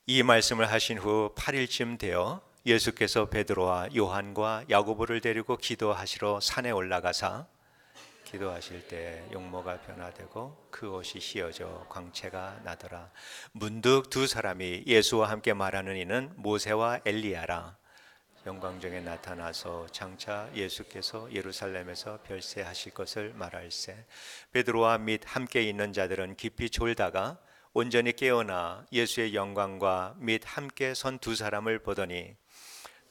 이 말씀을 하신 후 8일쯤 되어 예수께서 베드로와 요한과 야고보를 데리고 기도하시러 산에 올라가사 기도하실 때 용모가 변화되고 그 옷이 휘어져 광채가 나더라. 문득 두 사람이 예수와 함께 말하는 이는 모세와 엘리야라. 영광 중에 나타나서 장차 예수께서 예루살렘에서 별세하실 것을 말할세. 베드로와 및 함께 있는 자들은 깊이 졸다가 온전히 깨어나 예수의 영광과 및 함께 선 두 사람을 보더니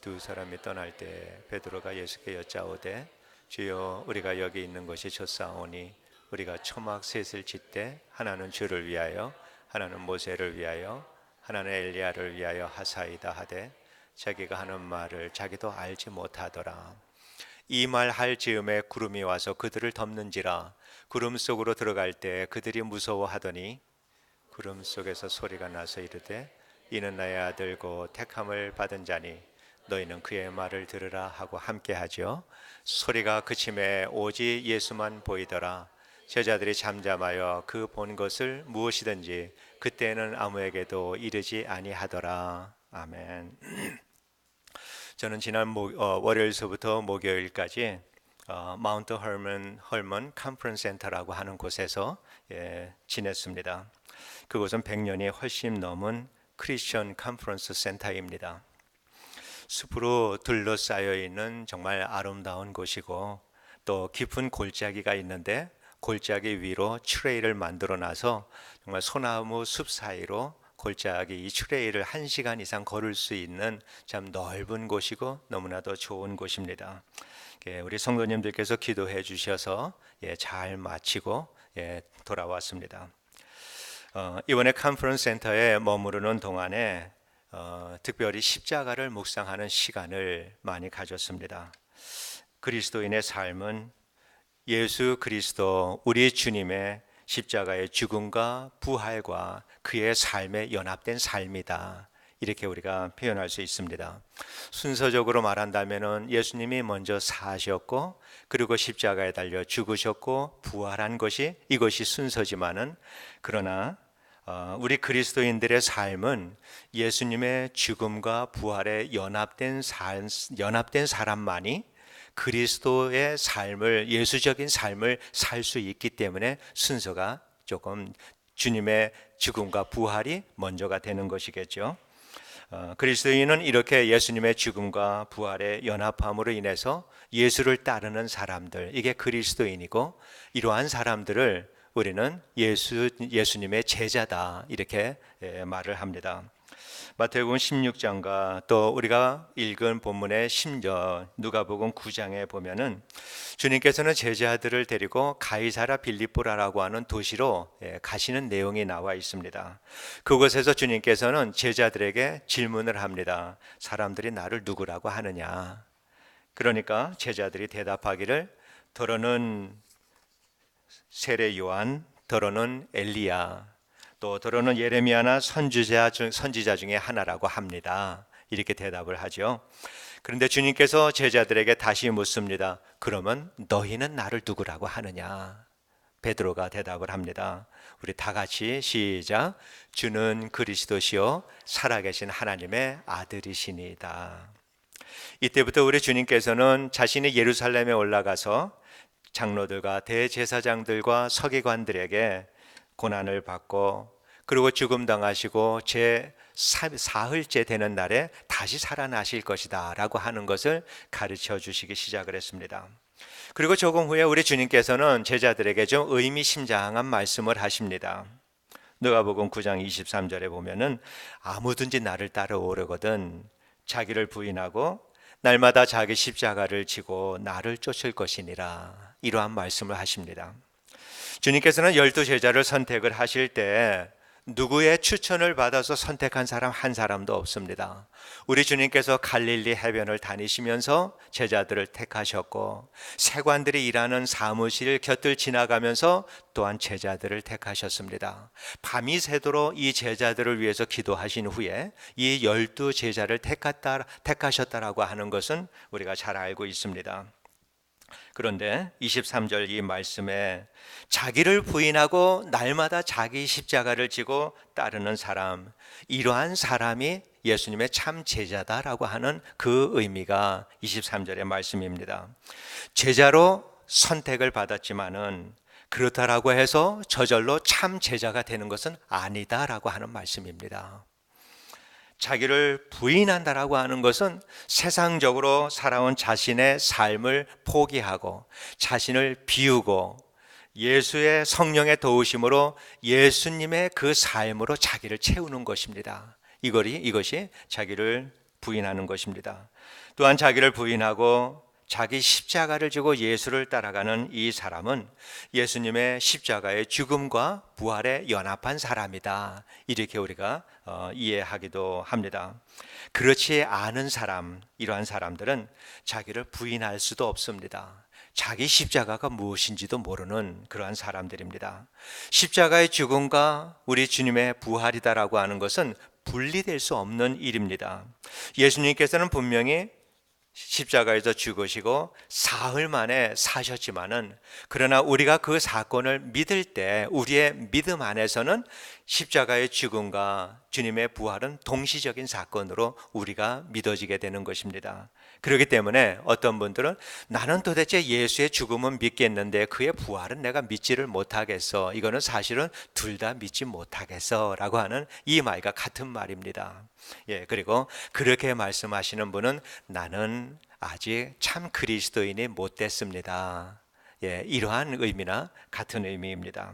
두 사람이 떠날 때 베드로가 예수께 여짜오되 주여 우리가 여기 있는 것이 좋사오니 우리가 초막 셋을 짓되 하나는 주를 위하여 하나는 모세를 위하여 하나는 엘리야를 위하여 하사이다 하되 자기가 하는 말을 자기도 알지 못하더라. 이 말 할 즈음에 구름이 와서 그들을 덮는지라. 구름 속으로 들어갈 때 그들이 무서워하더니 구름 속에서 소리가 나서 이르되 이는 나의 아들고 택함을 받은 자니 너희는 그의 말을 들으라 하고 함께하죠. 소리가 그침에 오직 예수만 보이더라. 제자들이 잠잠하여 그 본 것을 무엇이든지 그때는 아무에게도 이르지 아니하더라. 아멘. 저는 지난 월요일서부터 목요일까지 마운트 헐먼 컨퍼런스 센터라고 하는 곳에서 지냈습니다. 그곳은 100년이 훨씬 넘은 크리스천 컨퍼런스 센터입니다. 숲으로 둘러싸여 있는 정말 아름다운 곳이고 또 깊은 골짜기가 있는데 골짜기 위로 트레일을 만들어 놔서 정말 소나무 숲 사이로 골짜기 이 트레일을 1시간 이상 걸을 수 있는 참 넓은 곳이고 너무나도 좋은 곳입니다. 우리 성도님들께서 기도해 주셔서 잘 마치고 돌아왔습니다. 이번에 컨퍼런스 센터에 머무르는 동안에 특별히 십자가를 묵상하는 시간을 많이 가졌습니다. 그리스도인의 삶은 예수 그리스도 우리 주님의 십자가의 죽음과 부활과 그의 삶에 연합된 삶이다. 이렇게 우리가 표현할 수 있습니다. 순서적으로 말한다면 예수님이 먼저 사셨고 그리고 십자가에 달려 죽으셨고 부활한 것이 이것이 순서지만은 그러나 우리 그리스도인들의 삶은 예수님의 죽음과 부활에 연합된 사람만이 그리스도의 삶을 예수적인 삶을 살 수 있기 때문에 순서가 조금 주님의 죽음과 부활이 먼저가 되는 것이겠죠. 그리스도인은 이렇게 예수님의 죽음과 부활의 연합함으로 인해서 예수를 따르는 사람들, 이게 그리스도인이고 이러한 사람들을 우리는 예수님의 제자다 이렇게 말을 합니다. 마태복음 16장과 또 우리가 읽은 본문의 누가복음 9장에 보면은 주님께서는 제자들을 데리고 가이사랴 빌립보라고 하는 도시로 가시는 내용이 나와 있습니다. 그곳에서 주님께서는 제자들에게 질문을 합니다. 사람들이 나를 누구라고 하느냐? 그러니까 제자들이 대답하기를 더러는 세례 요한, 더러는 엘리야, 또 더러는 예레미야나 선지자 중에 하나라고 합니다. 이렇게 대답을 하죠. 그런데 주님께서 제자들에게 다시 묻습니다. 그러면 너희는 나를 누구라고 하느냐? 베드로가 대답을 합니다. 우리 다 같이 시작. 주는 그리스도시요 살아계신 하나님의 아들이시니이다. 이때부터 우리 주님께서는 자신이 예루살렘에 올라가서 장로들과 대제사장들과 서기관들에게 고난을 받고 그리고 죽음 당하시고 제 사흘째 되는 날에 다시 살아나실 것이다 라고 하는 것을 가르쳐 주시기 시작을 했습니다. 그리고 조금 후에 우리 주님께서는 제자들에게 좀 의미심장한 말씀을 하십니다. 누가복음 9장 23절에 보면은 아무든지 나를 따라오려거든 자기를 부인하고 날마다 자기 십자가를 지고 나를 쫓을 것이니라. 이러한 말씀을 하십니다. 주님께서는 12제자를 선택을 하실 때 누구의 추천을 받아서 선택한 사람 한 사람도 없습니다. 우리 주님께서 갈릴리 해변을 다니시면서 제자들을 택하셨고 세관들이 일하는 사무실 곁을 지나가면서 또한 제자들을 택하셨습니다. 밤이 새도록 이 제자들을 위해서 기도하신 후에 이 12제자를 택하셨다라고 하는 것은 우리가 잘 알고 있습니다. 그런데 23절 이 말씀에 자기를 부인하고 날마다 자기 십자가를 지고 따르는 사람, 이러한 사람이 예수님의 참 제자다라고 하는 그 의미가 23절의 말씀입니다. 제자로 선택을 받았지만은 그렇다라고 해서 저절로 참 제자가 되는 것은 아니다라고 하는 말씀입니다. 자기를 부인한다라고 하는 것은 세상적으로 살아온 자신의 삶을 포기하고 자신을 비우고 예수의 성령의 도우심으로 예수님의 그 삶으로 자기를 채우는 것입니다. 이것이 자기를 부인하는 것입니다. 또한 자기를 부인하고 자기 십자가를 지고 예수를 따라가는 이 사람은 예수님의 십자가의 죽음과 부활에 연합한 사람이다. 이렇게 우리가 이해하기도 합니다. 그렇지 않은 사람, 이러한 사람들은 자기를 부인할 수도 없습니다. 자기 십자가가 무엇인지도 모르는 그러한 사람들입니다. 십자가의 죽음과 우리 주님의 부활이다라고 하는 것은 분리될 수 없는 일입니다. 예수님께서는 분명히 십자가에서 죽으시고 사흘 만에 사셨지만은 그러나 우리가 그 사건을 믿을 때 우리의 믿음 안에서는 십자가의 죽음과 주님의 부활은 동시적인 사건으로 우리가 믿어지게 되는 것입니다. 그렇기 때문에 어떤 분들은 나는 도대체 예수의 죽음은 믿겠는데 그의 부활은 내가 믿지를 못하겠어. 이거는 사실은 둘 다 믿지 못하겠어 라고 하는 이 말과 같은 말입니다. 그리고 그렇게 말씀하시는 분은 나는 아직 참 그리스도인이 못 됐습니다. 이러한 의미나 같은 의미입니다.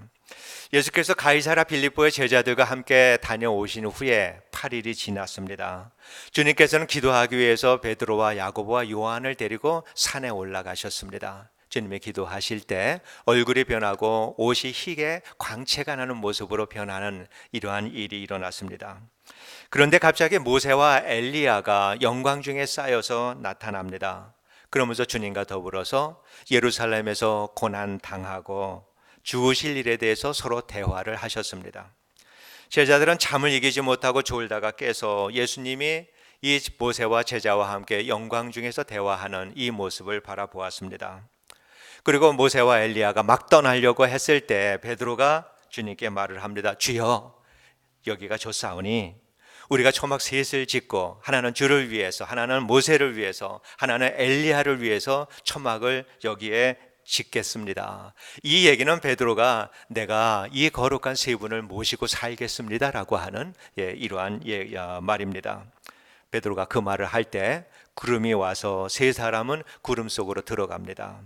예수께서 가이사랴 빌립보의 제자들과 함께 다녀오신 후에 8일이 지났습니다. 주님께서는 기도하기 위해서 베드로와 야고보와 요한을 데리고 산에 올라가셨습니다. 주님이 기도하실 때 얼굴이 변하고 옷이 희게 광채가 나는 모습으로 변하는 이러한 일이 일어났습니다. 그런데 갑자기 모세와 엘리야가 영광 중에 쌓여서 나타납니다. 그러면서 주님과 더불어서 예루살렘에서 고난 당하고 죽으실 일에 대해서 서로 대화를 하셨습니다. 제자들은 잠을 이기지 못하고 졸다가 깨서 예수님이 이 모세와 제자와 함께 영광 중에서 대화하는 이 모습을 바라보았습니다. 그리고 모세와 엘리야가 막 떠나려고 했을 때 베드로가 주님께 말을 합니다. 주여, 여기가 좋사오니 우리가 초막 셋을 짓고 하나는 주를 위해서, 하나는 모세를 위해서, 하나는 엘리야를 위해서 초막을 여기에 짓겠습니다. 이 얘기는 베드로가 내가 이 거룩한 세 분을 모시고 살겠습니다라고 하는 이러한 말입니다. 베드로가 그 말을 할 때 구름이 와서 세 사람은 구름 속으로 들어갑니다.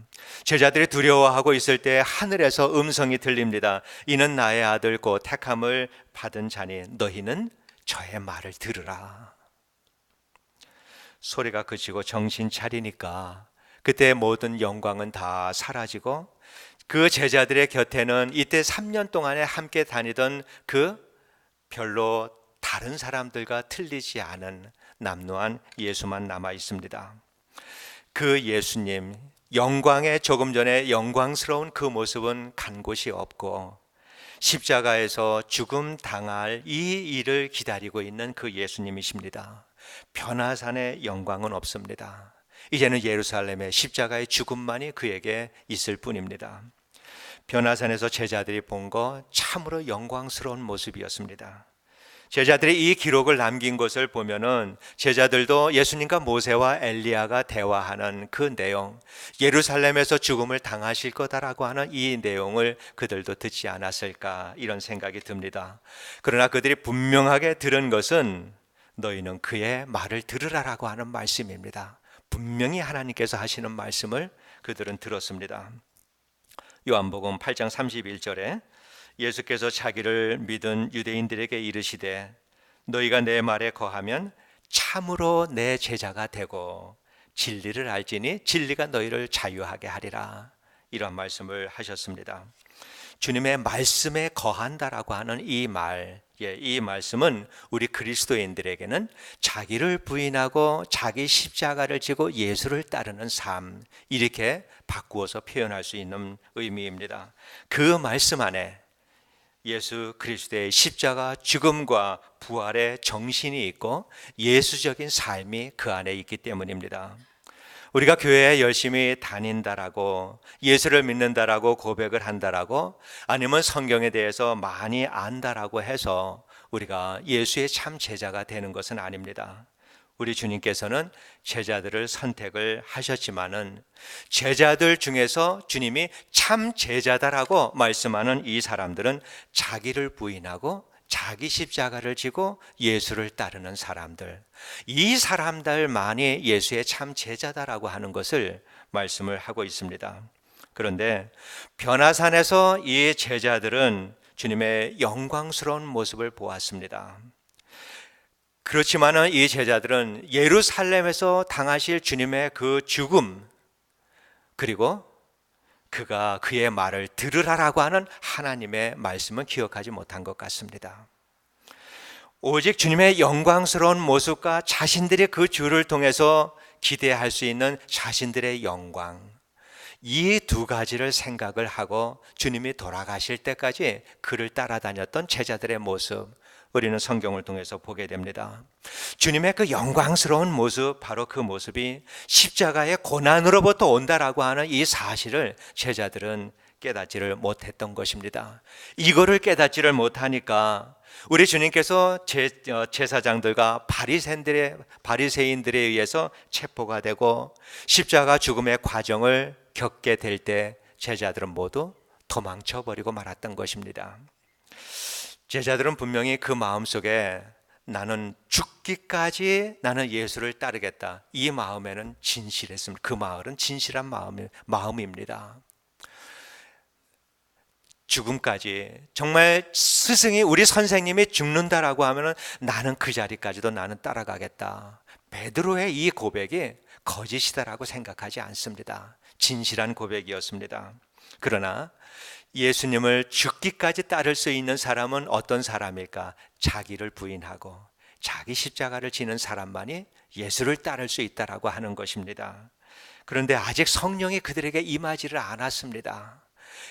제자들이 두려워하고 있을 때 하늘에서 음성이 들립니다. 이는 나의 아들 곧 택함을 받은 자니 너희는 저의 말을 들으라. 소리가 그치고 정신 차리니까 그때 모든 영광은 다 사라지고 그 제자들의 곁에는 이때 3년 동안에 함께 다니던 그 별로 다른 사람들과 틀리지 않은 남루한 예수만 남아 있습니다. 그 예수님, 영광에 조금 전에 영광스러운 그 모습은 간 곳이 없고 십자가에서 죽음 당할 이 일을 기다리고 있는 그 예수님이십니다. 변화산의 영광은 없습니다. 이제는 예루살렘의 십자가의 죽음만이 그에게 있을 뿐입니다. 변화산에서 제자들이 본 것 참으로 영광스러운 모습이었습니다. 제자들이 이 기록을 남긴 것을 보면은 제자들도 예수님과 모세와 엘리야가 대화하는 그 내용, 예루살렘에서 죽음을 당하실 거다라고 하는 이 내용을 그들도 듣지 않았을까 이런 생각이 듭니다. 그러나 그들이 분명하게 들은 것은 너희는 그의 말을 들으라라고 하는 말씀입니다. 분명히 하나님께서 하시는 말씀을 그들은 들었습니다. 요한복음 8장 31절에 예수께서 자기를 믿은 유대인들에게 이르시되 너희가 내 말에 거하면 참으로 내 제자가 되고 진리를 알지니 진리가 너희를 자유하게 하리라. 이런 말씀을 하셨습니다. 주님의 말씀에 거한다라고 하는 이 말, 이 말씀은 우리 그리스도인들에게는 자기를 부인하고 자기 십자가를 지고 예수를 따르는 삶, 이렇게 바꾸어서 표현할 수 있는 의미입니다. 그 말씀 안에 예수 그리스도의 십자가 죽음과 부활의 정신이 있고 예수적인 삶이 그 안에 있기 때문입니다. 우리가 교회에 열심히 다닌다라고, 예수를 믿는다라고 고백을 한다라고, 아니면 성경에 대해서 많이 안다라고 해서 우리가 예수의 참 제자가 되는 것은 아닙니다. 우리 주님께서는 제자들을 선택을 하셨지만은 제자들 중에서 주님이 참 제자다라고 말씀하는 이 사람들은 자기를 부인하고 자기 십자가를 지고 예수를 따르는 사람들, 이 사람들만이 예수의 참 제자다라고 하는 것을 말씀을 하고 있습니다. 그런데 변화산에서 이 제자들은 주님의 영광스러운 모습을 보았습니다. 그렇지만은 이 제자들은 예루살렘에서 당하실 주님의 그 죽음, 그리고 그가 그의 말을 들으라라고 하는 하나님의 말씀은 기억하지 못한 것 같습니다. 오직 주님의 영광스러운 모습과 자신들이 그 주를 통해서 기대할 수 있는 자신들의 영광, 이 두 가지를 생각을 하고 주님이 돌아가실 때까지 그를 따라다녔던 제자들의 모습, 우리는 성경을 통해서 보게 됩니다. 주님의 그 영광스러운 모습, 바로 그 모습이 십자가의 고난으로부터 온다라고 하는 이 사실을 제자들은 깨닫지를 못했던 것입니다. 이거를 깨닫지를 못하니까 우리 주님께서 제사장들과 바리새인들에 의해서 체포가 되고 십자가 죽음의 과정을 겪게 될 때 제자들은 모두 도망쳐 버리고 말았던 것입니다. 제자들은 분명히 그 마음속에 나는 죽기까지 나는 예수를 따르겠다, 이 마음에는 진실했습니다. 그 마음은 진실한 마음입니다. 죽음까지, 정말 스승이, 우리 선생님이 죽는다라고 하면 나는 그 자리까지도 나는 따라가겠다. 베드로의 이 고백이 거짓이다라고 생각하지 않습니다. 진실한 고백이었습니다. 그러나 예수님을 죽기까지 따를 수 있는 사람은 어떤 사람일까? 자기를 부인하고 자기 십자가를 지는 사람만이 예수를 따를 수 있다라고 하는 것입니다. 그런데 아직 성령이 그들에게 임하지를 않았습니다.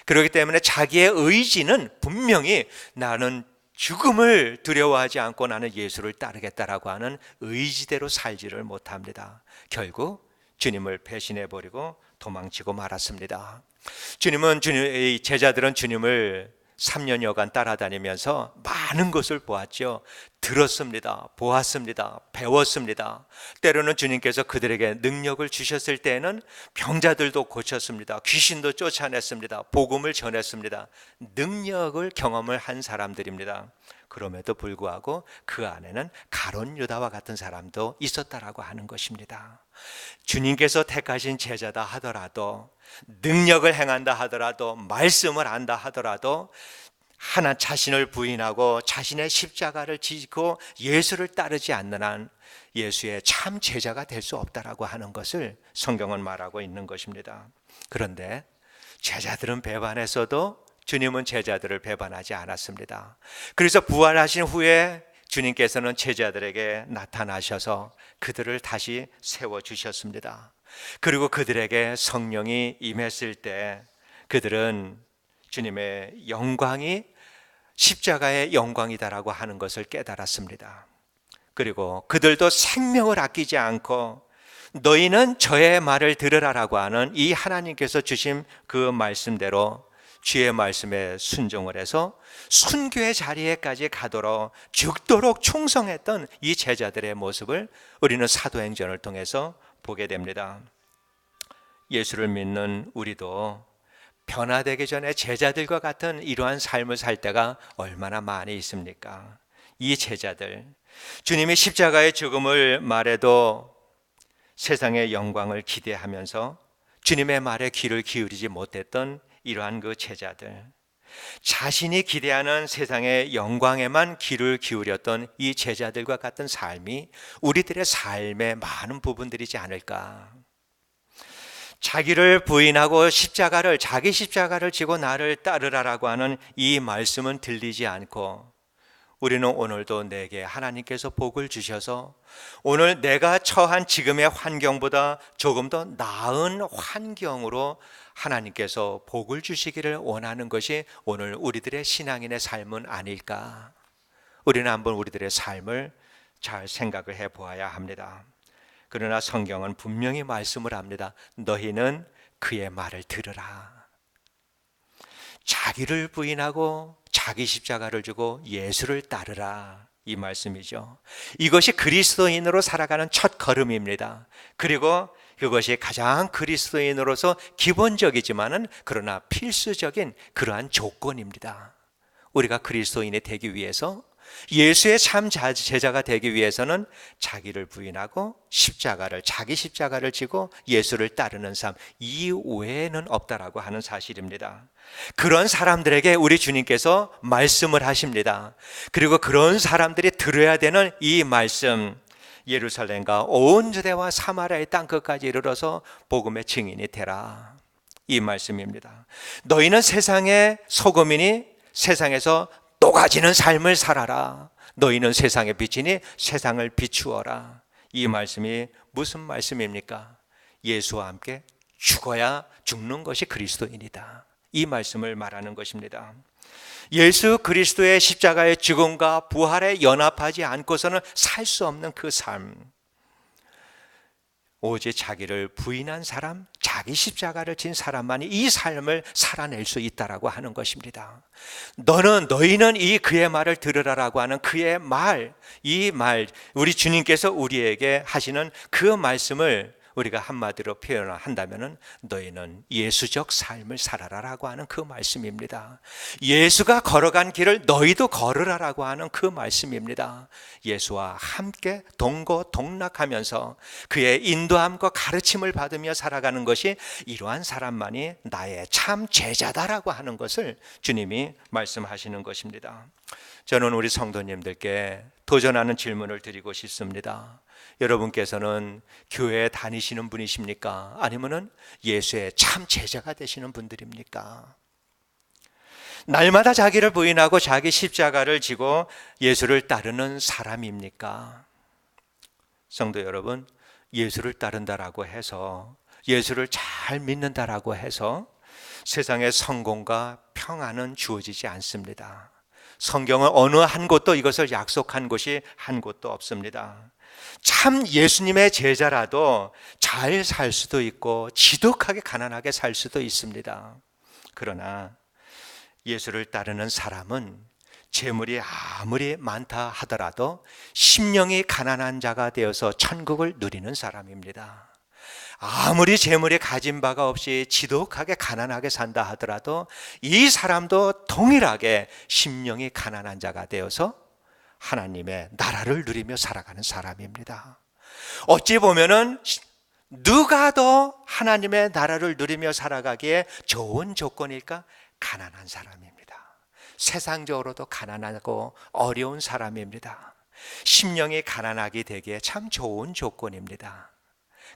그렇기 때문에 자기의 의지는 분명히 나는 죽음을 두려워하지 않고 나는 예수를 따르겠다라고 하는 의지대로 살지를 못합니다. 결국 주님을 배신해버리고 도망치고 말았습니다. 제자들은 주님을 3년여간 따라다니면서 많은 것을 보았죠. 들었습니다. 보았습니다. 배웠습니다. 때로는 주님께서 그들에게 능력을 주셨을 때에는 병자들도 고쳤습니다. 귀신도 쫓아냈습니다. 복음을 전했습니다. 능력을 경험을 한 사람들입니다. 그럼에도 불구하고 그 안에는 가룟 유다와 같은 사람도 있었다라고 하는 것입니다. 주님께서 택하신 제자다 하더라도, 능력을 행한다 하더라도, 말씀을 안다 하더라도 하나 자신을 부인하고 자신의 십자가를 지고 예수를 따르지 않는 한 예수의 참 제자가 될 수 없다라고 하는 것을 성경은 말하고 있는 것입니다. 그런데 제자들은 배반했어도 주님은 제자들을 배반하지 않았습니다. 그래서 부활하신 후에 주님께서는 제자들에게 나타나셔서 그들을 다시 세워주셨습니다. 그리고 그들에게 성령이 임했을 때 그들은 주님의 영광이 십자가의 영광이다라고 하는 것을 깨달았습니다. 그리고 그들도 생명을 아끼지 않고 너희는 저의 말을 들으라라고 하는 이 하나님께서 주신 그 말씀대로 주의 말씀에 순종을 해서 순교의 자리에까지 가도록 죽도록 충성했던 이 제자들의 모습을 우리는 사도행전을 통해서 보게 됩니다. 예수를 믿는 우리도 변화되기 전에 제자들과 같은 이러한 삶을 살 때가 얼마나 많이 있습니까? 이 제자들, 주님이 십자가의 죽음을 말해도 세상의 영광을 기대하면서 주님의 말에 귀를 기울이지 못했던 이러한 그 제자들, 자신이 기대하는 세상의 영광에만 귀를 기울였던 이 제자들과 같은 삶이 우리들의 삶의 많은 부분들이지 않을까. 자기를 부인하고 자기 십자가를 지고 나를 따르라라고 하는 이 말씀은 들리지 않고 우리는 오늘도 내게 하나님께서 복을 주셔서 오늘 내가 처한 지금의 환경보다 조금 더 나은 환경으로 하나님께서 복을 주시기를 원하는 것이 오늘 우리들의 신앙인의 삶은 아닐까. 우리는 한번 우리들의 삶을 잘 생각을 해 보아야 합니다. 그러나 성경은 분명히 말씀을 합니다. 너희는 그의 말을 들으라. 자기를 부인하고 자기 십자가를 지고 예수를 따르라, 이 말씀이죠. 이것이 그리스도인으로 살아가는 첫 걸음입니다. 그리고 그것이 가장 그리스도인으로서 기본적이지만은 그러나 필수적인 그러한 조건입니다. 우리가 그리스도인이 되기 위해서, 예수의 참 제자가 되기 위해서는 자기를 부인하고 자기 십자가를 지고 예수를 따르는 삶, 이 외에는 없다라고 하는 사실입니다. 그런 사람들에게 우리 주님께서 말씀을 하십니다. 그리고 그런 사람들이 들어야 되는 이 말씀, 예루살렘과 온 유대와 사마리아의 땅 끝까지 이르러서 복음의 증인이 되라, 이 말씀입니다. 너희는 세상의 소금이니 세상에서 녹아지는 삶을 살아라. 너희는 세상의 빛이니 세상을 비추어라. 이 말씀이 무슨 말씀입니까? 예수와 함께 죽어야 죽는 것이 그리스도인이다, 이 말씀을 말하는 것입니다. 예수 그리스도의 십자가의 죽음과 부활에 연합하지 않고서는 살 수 없는 그 삶, 오직 자기를 부인한 사람, 자기 십자가를 진 사람만이 이 삶을 살아낼 수 있다라고 하는 것입니다. 너희는 이 그의 말을 들으라라고 하는 그의 말, 이 말, 우리 주님께서 우리에게 하시는 그 말씀을 우리가 한마디로 표현한다면 너희는 예수적 삶을 살아라라고 하는 그 말씀입니다. 예수가 걸어간 길을 너희도 걸으라라고 하는 그 말씀입니다. 예수와 함께 동고동락하면서 그의 인도함과 가르침을 받으며 살아가는 것이, 이러한 사람만이 나의 참 제자다라고 하는 것을 주님이 말씀하시는 것입니다. 저는 우리 성도님들께 도전하는 질문을 드리고 싶습니다. 여러분께서는 교회에 다니시는 분이십니까? 아니면은 예수의 참 제자가 되시는 분들입니까? 날마다 자기를 부인하고 자기 십자가를 지고 예수를 따르는 사람입니까? 성도 여러분, 예수를 따른다라고 해서, 예수를 잘 믿는다라고 해서 세상의 성공과 평안은 주어지지 않습니다. 성경은 어느 한 곳도 이것을 약속한 곳이 한 곳도 없습니다. 참 예수님의 제자라도 잘 살 수도 있고 지독하게 가난하게 살 수도 있습니다. 그러나 예수를 따르는 사람은 재물이 아무리 많다 하더라도 심령이 가난한 자가 되어서 천국을 누리는 사람입니다. 아무리 재물이 가진 바가 없이 지독하게 가난하게 산다 하더라도 이 사람도 동일하게 심령이 가난한 자가 되어서 하나님의 나라를 누리며 살아가는 사람입니다. 어찌 보면은 누가 더 하나님의 나라를 누리며 살아가기에 좋은 조건일까? 가난한 사람입니다. 세상적으로도 가난하고 어려운 사람입니다. 심령이 가난하게 되기에 참 좋은 조건입니다.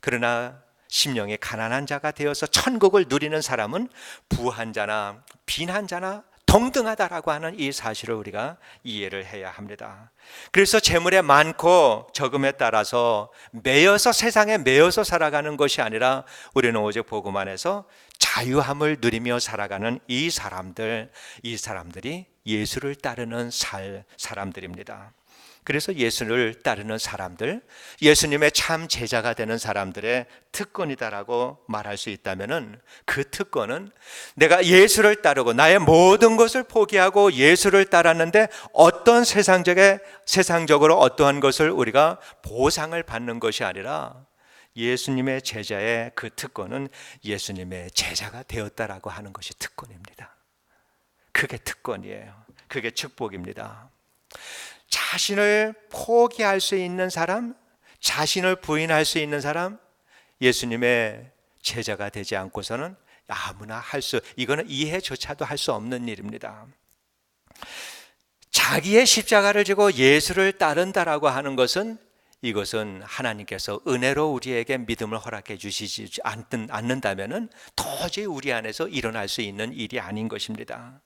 그러나 심령이 가난한 자가 되어서 천국을 누리는 사람은 부한 자나 빈한 자나 동등하다라고 하는 이 사실을 우리가 이해를 해야 합니다. 그래서 재물에 많고 적음에 따라서 세상에 매여서 살아가는 것이 아니라 우리는 오직 복음 안에서 자유함을 누리며 살아가는 이 사람들이 예수를 따르는 사람들입니다. 그래서 예수를 따르는 사람들, 예수님의 참 제자가 되는 사람들의 특권이다라고 말할 수 있다면, 그 특권은 내가 예수를 따르고 나의 모든 것을 포기하고 예수를 따랐는데 어떤 세상적으로 어떠한 것을 우리가 보상을 받는 것이 아니라, 예수님의 제자의 그 특권은 예수님의 제자가 되었다라고 하는 것이 특권입니다. 그게 특권이에요. 그게 축복입니다. 자신을 포기할 수 있는 사람, 자신을 부인할 수 있는 사람, 예수님의 제자가 되지 않고서는 아무나 이거는 이해조차도 할 수 없는 일입니다. 자기의 십자가를 지고 예수를 따른다라고 하는 것은, 이것은 하나님께서 은혜로 우리에게 믿음을 허락해 주시지 않는다면 도저히 우리 안에서 일어날 수 있는 일이 아닌 것입니다.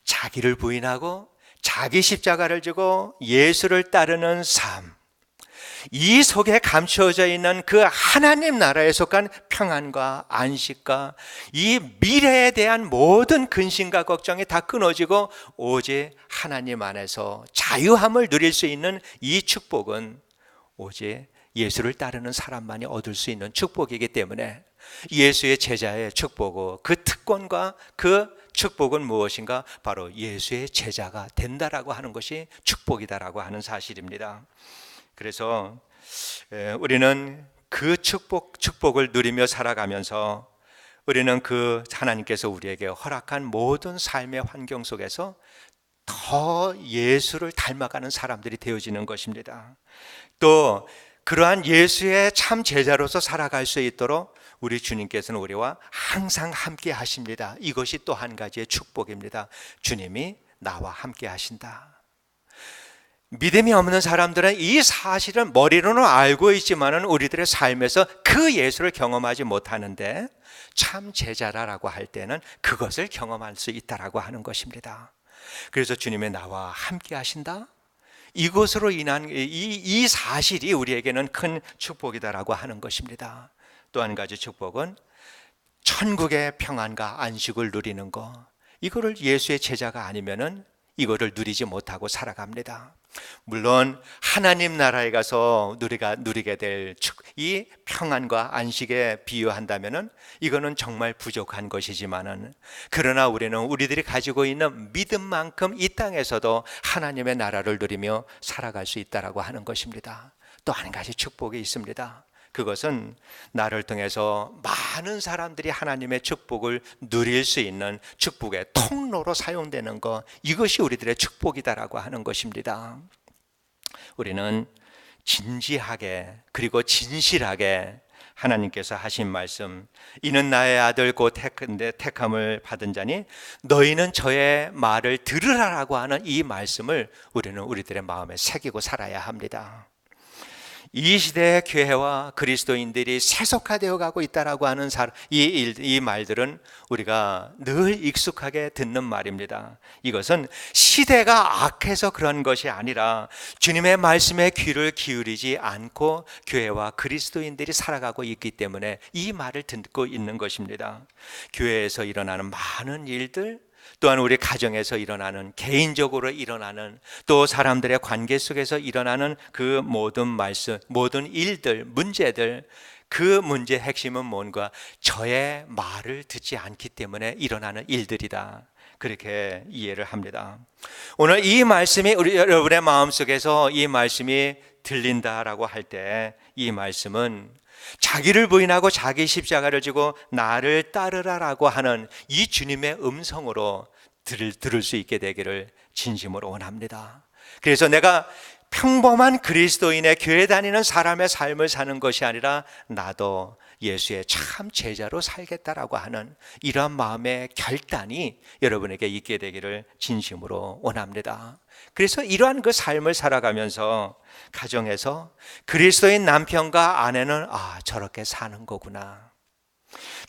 자기를 부인하고 자기 십자가를 지고 예수를 따르는 삶, 이 속에 감추어져 있는 그 하나님 나라에 속한 평안과 안식과 이 미래에 대한 모든 근심과 걱정이 다 끊어지고 오직 하나님 안에서 자유함을 누릴 수 있는 이 축복은 오직 예수를 따르는 사람만이 얻을 수 있는 축복이기 때문에 예수의 제자의 축복은 그 특권과 그 축복은 무엇인가? 바로 예수의 제자가 된다라고 하는 것이 축복이다라고 하는 사실입니다. 그래서 우리는 그 축복을 누리며 살아가면서 우리는 그 하나님께서 우리에게 허락한 모든 삶의 환경 속에서 더 예수를 닮아가는 사람들이 되어지는 것입니다. 또 그러한 예수의 참 제자로서 살아갈 수 있도록 우리 주님께서는 우리와 항상 함께 하십니다. 이것이 또 한 가지의 축복입니다. 주님이 나와 함께 하신다. 믿음이 없는 사람들은 이 사실은 머리로는 알고 있지만은 우리들의 삶에서 그 예수를 경험하지 못하는데 참 제자라고 할 때는 그것을 경험할 수 있다라고 하는 것입니다. 그래서 주님의 나와 함께 하신다. 이것으로 인한 이 사실이 우리에게는 큰 축복이다라고 하는 것입니다. 또 한 가지 축복은 천국의 평안과 안식을 누리는 것. 이거를 예수의 제자가 아니면은 이거를 누리지 못하고 살아갑니다. 물론 하나님 나라에 가서 누리게 될 이 평안과 안식에 비유한다면은 이거는 정말 부족한 것이지만은 그러나 우리는 우리들이 가지고 있는 믿음만큼 이 땅에서도 하나님의 나라를 누리며 살아갈 수 있다라고 하는 것입니다. 또 한 가지 축복이 있습니다. 그것은 나를 통해서 많은 사람들이 하나님의 축복을 누릴 수 있는 축복의 통로로 사용되는 것, 이것이 우리들의 축복이다라고 하는 것입니다. 우리는 진지하게 그리고 진실하게 하나님께서 하신 말씀, 이는 나의 아들 곧 택함을 받은 자니 너희는 저의 말을 들으라라고 하는 이 말씀을 우리는 우리들의 마음에 새기고 살아야 합니다. 이 시대의 교회와 그리스도인들이 세속화되어 가고 있다라고 하는 이 말들은 우리가 늘 익숙하게 듣는 말입니다. 이것은 시대가 악해서 그런 것이 아니라 주님의 말씀에 귀를 기울이지 않고 교회와 그리스도인들이 살아가고 있기 때문에 이 말을 듣고 있는 것입니다. 교회에서 일어나는 많은 일들, 또한 우리 가정에서 일어나는, 개인적으로 일어나는, 또 사람들의 관계 속에서 일어나는 그 모든 일들, 문제들, 그 문제의 핵심은 뭔가 저의 말을 듣지 않기 때문에 일어나는 일들이다. 그렇게 이해를 합니다. 오늘 이 말씀이 여러분의 마음속에서 이 말씀이 들린다라고 할 때 이 말씀은 자기를 부인하고 자기 십자가를 지고 나를 따르라라고 하는 이 주님의 음성으로 들을 수 있게 되기를 진심으로 원합니다. 그래서 내가 평범한 그리스도인의 교회 다니는 사람의 삶을 사는 것이 아니라 나도 예수의 참 제자로 살겠다라고 하는 이러한 마음의 결단이 여러분에게 있게 되기를 진심으로 원합니다. 그래서 이러한 그 삶을 살아가면서 가정에서 그리스도인 남편과 아내는 저렇게 사는 거구나.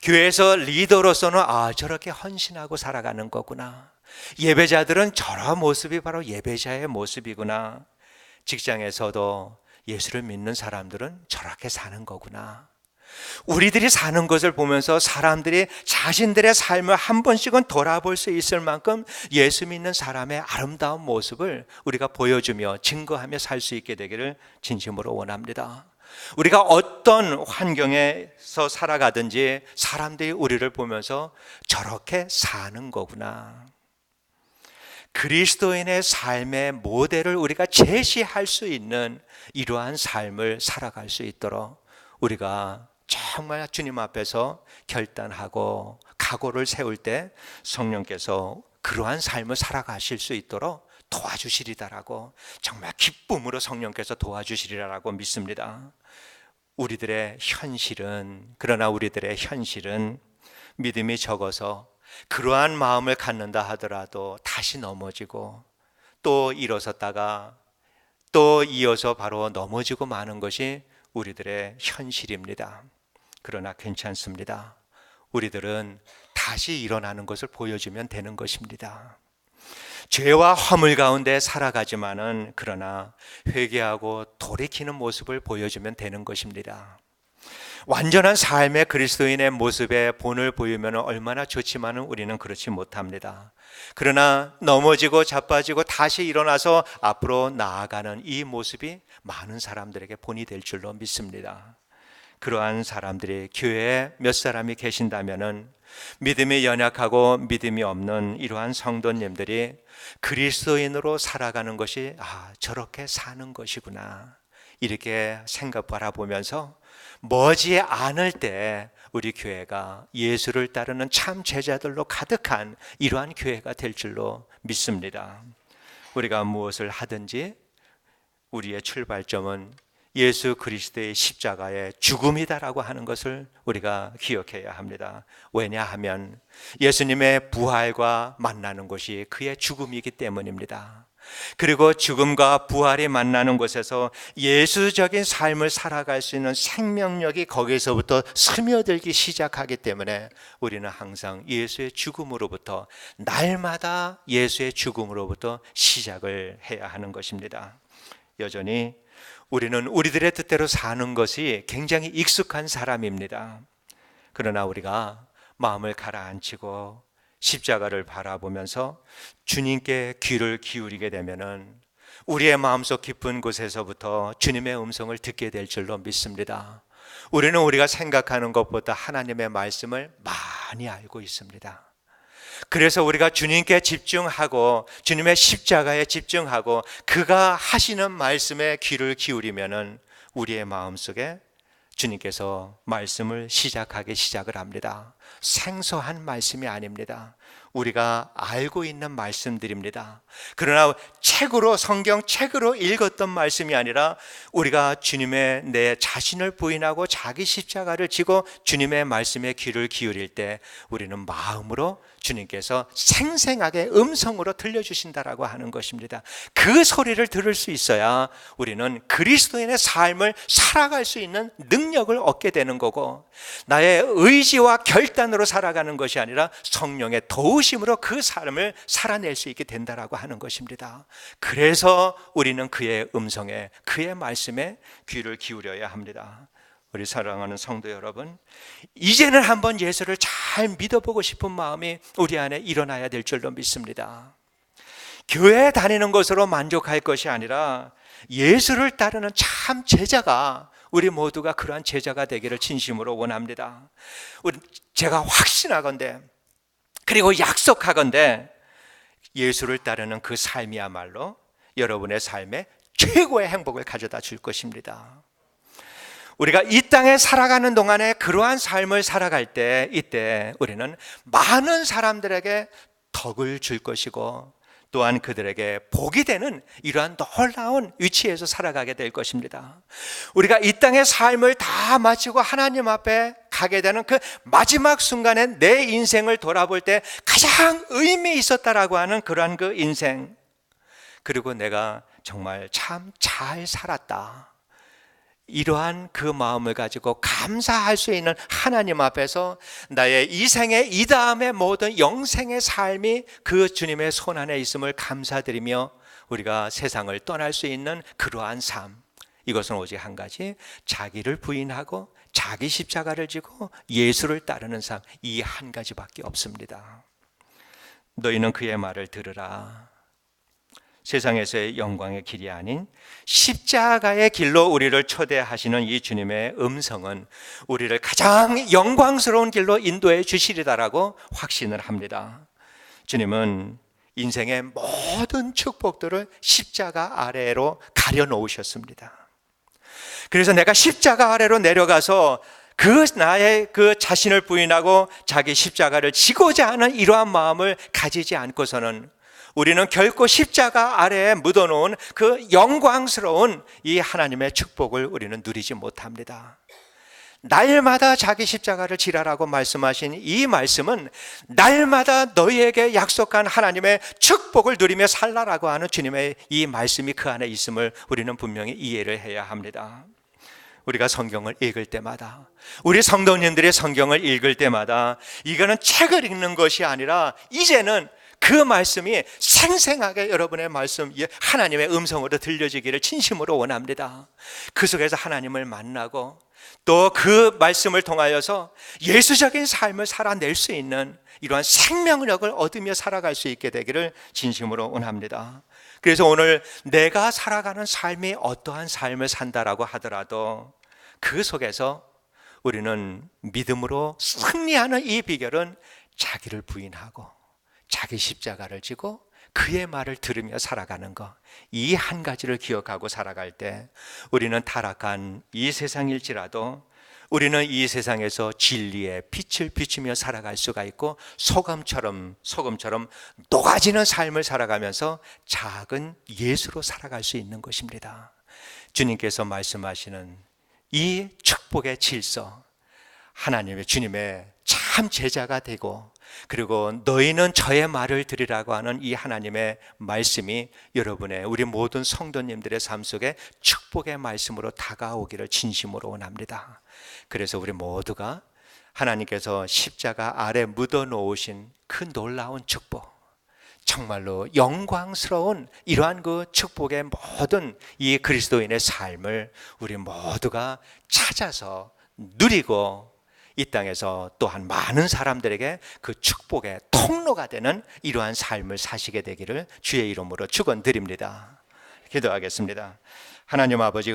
교회에서 리더로서는 저렇게 헌신하고 살아가는 거구나. 예배자들은 저런 모습이 바로 예배자의 모습이구나. 직장에서도 예수를 믿는 사람들은 저렇게 사는 거구나. 우리들이 사는 것을 보면서 사람들이 자신들의 삶을 한 번씩은 돌아볼 수 있을 만큼 예수 믿는 사람의 아름다운 모습을 우리가 보여주며 증거하며 살 수 있게 되기를 진심으로 원합니다. 우리가 어떤 환경에서 살아가든지 사람들이 우리를 보면서 저렇게 사는 거구나. 그리스도인의 삶의 모델을 우리가 제시할 수 있는 이러한 삶을 살아갈 수 있도록 우리가 정말 주님 앞에서 결단하고 각오를 세울 때 성령께서 그러한 삶을 살아가실 수 있도록 도와주시리다라고, 정말 기쁨으로 성령께서 도와주시리라고 믿습니다. 그러나 우리들의 현실은 믿음이 적어서 그러한 마음을 갖는다 하더라도 다시 넘어지고 또 일어섰다가 또 이어서 바로 넘어지고 마는 것이 우리들의 현실입니다. 그러나 괜찮습니다. 우리들은 다시 일어나는 것을 보여주면 되는 것입니다. 죄와 허물 가운데 살아가지만은 그러나 회개하고 돌이키는 모습을 보여주면 되는 것입니다. 완전한 삶의 그리스도인의 모습에 본을 보이면 얼마나 좋지만은 우리는 그렇지 못합니다. 그러나 넘어지고 자빠지고 다시 일어나서 앞으로 나아가는 이 모습이 많은 사람들에게 본이 될 줄로 믿습니다. 그러한 사람들이 교회에 몇 사람이 계신다면은 믿음이 연약하고 믿음이 없는 이러한 성도님들이 그리스도인으로 살아가는 것이 저렇게 사는 것이구나 이렇게 생각 바라보면서 머지 않을 때 우리 교회가 예수를 따르는 참 제자들로 가득한 이러한 교회가 될 줄로 믿습니다. 우리가 무엇을 하든지 우리의 출발점은 예수 그리스도의 십자가의 죽음이다라고 하는 것을 우리가 기억해야 합니다. 왜냐하면 예수님의 부활과 만나는 것이 그의 죽음이기 때문입니다. 그리고 죽음과 부활이 만나는 곳에서 예수적인 삶을 살아갈 수 있는 생명력이 거기서부터 스며들기 시작하기 때문에 우리는 항상 예수의 죽음으로부터 날마다 예수의 죽음으로부터 시작을 해야 하는 것입니다. 여전히 우리는 우리들의 뜻대로 사는 것이 굉장히 익숙한 사람입니다. 그러나 우리가 마음을 가라앉히고 십자가를 바라보면서 주님께 귀를 기울이게 되면은 우리의 마음속 깊은 곳에서부터 주님의 음성을 듣게 될 줄로 믿습니다. 우리는 우리가 생각하는 것보다 하나님의 말씀을 많이 알고 있습니다. 그래서 우리가 주님께 집중하고 주님의 십자가에 집중하고 그가 하시는 말씀에 귀를 기울이면은 우리의 마음속에 주님께서 말씀을 시작을 합니다. 생소한 말씀이 아닙니다. 우리가 알고 있는 말씀들입니다. 그러나 성경 책으로 읽었던 말씀이 아니라 우리가 주님의 내 자신을 부인하고 자기 십자가를 지고 주님의 말씀에 귀를 기울일 때 우리는 마음으로 주님께서 생생하게 음성으로 들려주신다라고 하는 것입니다. 그 소리를 들을 수 있어야 우리는 그리스도인의 삶을 살아갈 수 있는 능력을 얻게 되는 거고, 나의 의지와 결단으로 살아가는 것이 아니라 성령의 도우심으로 그 삶을 살아낼 수 있게 된다라고 하는 것입니다. 그래서 우리는 그의 음성에, 그의 말씀에 귀를 기울여야 합니다. 우리 사랑하는 성도 여러분, 이제는 한번 예수를 잘 믿어보고 싶은 마음이 우리 안에 일어나야 될 줄로 믿습니다. 교회에 다니는 것으로 만족할 것이 아니라 예수를 따르는 참 제자가, 우리 모두가 그러한 제자가 되기를 진심으로 원합니다. 제가 확신하건대, 그리고 약속하건대 예수를 따르는 그 삶이야말로 여러분의 삶에 최고의 행복을 가져다 줄 것입니다. 우리가 이 땅에 살아가는 동안에 그러한 삶을 살아갈 때, 이때 우리는 많은 사람들에게 덕을 줄 것이고 또한 그들에게 복이 되는 이러한 놀라운 위치에서 살아가게 될 것입니다. 우리가 이 땅의 삶을 다 마치고 하나님 앞에 가게 되는 그 마지막 순간에 내 인생을 돌아볼 때 가장 의미 있었다라고 하는 그러한 그 인생, 그리고 내가 정말 참 잘 살았다, 이러한 그 마음을 가지고 감사할 수 있는 하나님 앞에서 나의 이 생에 이 다음의 모든 영생의 삶이 그 주님의 손 안에 있음을 감사드리며 우리가 세상을 떠날 수 있는 그러한 삶, 이것은 오직 한 가지, 자기를 부인하고 자기 십자가를 지고 예수를 따르는 삶, 이 한 가지밖에 없습니다. 너희는 그의 말을 들으라. 세상에서의 영광의 길이 아닌 십자가의 길로 우리를 초대하시는 이 주님의 음성은 우리를 가장 영광스러운 길로 인도해 주시리다라고 확신을 합니다. 주님은 인생의 모든 축복들을 십자가 아래로 가려놓으셨습니다. 그래서 내가 십자가 아래로 내려가서 나의 그 자신을 부인하고 자기 십자가를 지고자 하는 이러한 마음을 가지지 않고서는 우리는 결코 십자가 아래에 묻어놓은 그 영광스러운 이 하나님의 축복을 우리는 누리지 못합니다. 날마다 자기 십자가를 지라라고 말씀하신 이 말씀은 날마다 너희에게 약속한 하나님의 축복을 누리며 살라라고 하는 주님의 이 말씀이 그 안에 있음을 우리는 분명히 이해를 해야 합니다. 우리가 성경을 읽을 때마다, 우리 성도님들의 성경을 읽을 때마다 이거는 책을 읽는 것이 아니라 이제는 그 말씀이 생생하게 여러분의 말씀, 하나님의 음성으로 들려지기를 진심으로 원합니다. 그 속에서 하나님을 만나고 또 그 말씀을 통하여서 예수적인 삶을 살아낼 수 있는 이러한 생명력을 얻으며 살아갈 수 있게 되기를 진심으로 원합니다. 그래서 오늘 내가 살아가는 삶이 어떠한 삶을 산다라고 하더라도 그 속에서 우리는 믿음으로 승리하는 이 비결은 자기를 부인하고 자기 십자가를 지고 그의 말을 들으며 살아가는 것, 이 한 가지를 기억하고 살아갈 때 우리는 타락한 이 세상일지라도 우리는 이 세상에서 진리의 빛을 비추며 살아갈 수가 있고 소금처럼 녹아지는 삶을 살아가면서 작은 예수로 살아갈 수 있는 것입니다. 주님께서 말씀하시는 이 축복의 질서, 하나님의 주님의 참 제자가 되고 그리고 너희는 저의 말을 들으라고 하는 이 하나님의 말씀이 여러분의 우리 모든 성도님들의 삶 속에 축복의 말씀으로 다가오기를 진심으로 원합니다. 그래서 우리 모두가 하나님께서 십자가 아래 묻어 놓으신 그 놀라운 축복, 정말로 영광스러운 이러한 그 축복의 모든 이 그리스도인의 삶을 우리 모두가 찾아서 누리고 이 땅에서 또한 많은 사람들에게 그 축복의 통로가 되는 이러한 삶을 사시게 되기를 주의 이름으로 축원드립니다. 기도하겠습니다. 하나님 아버지,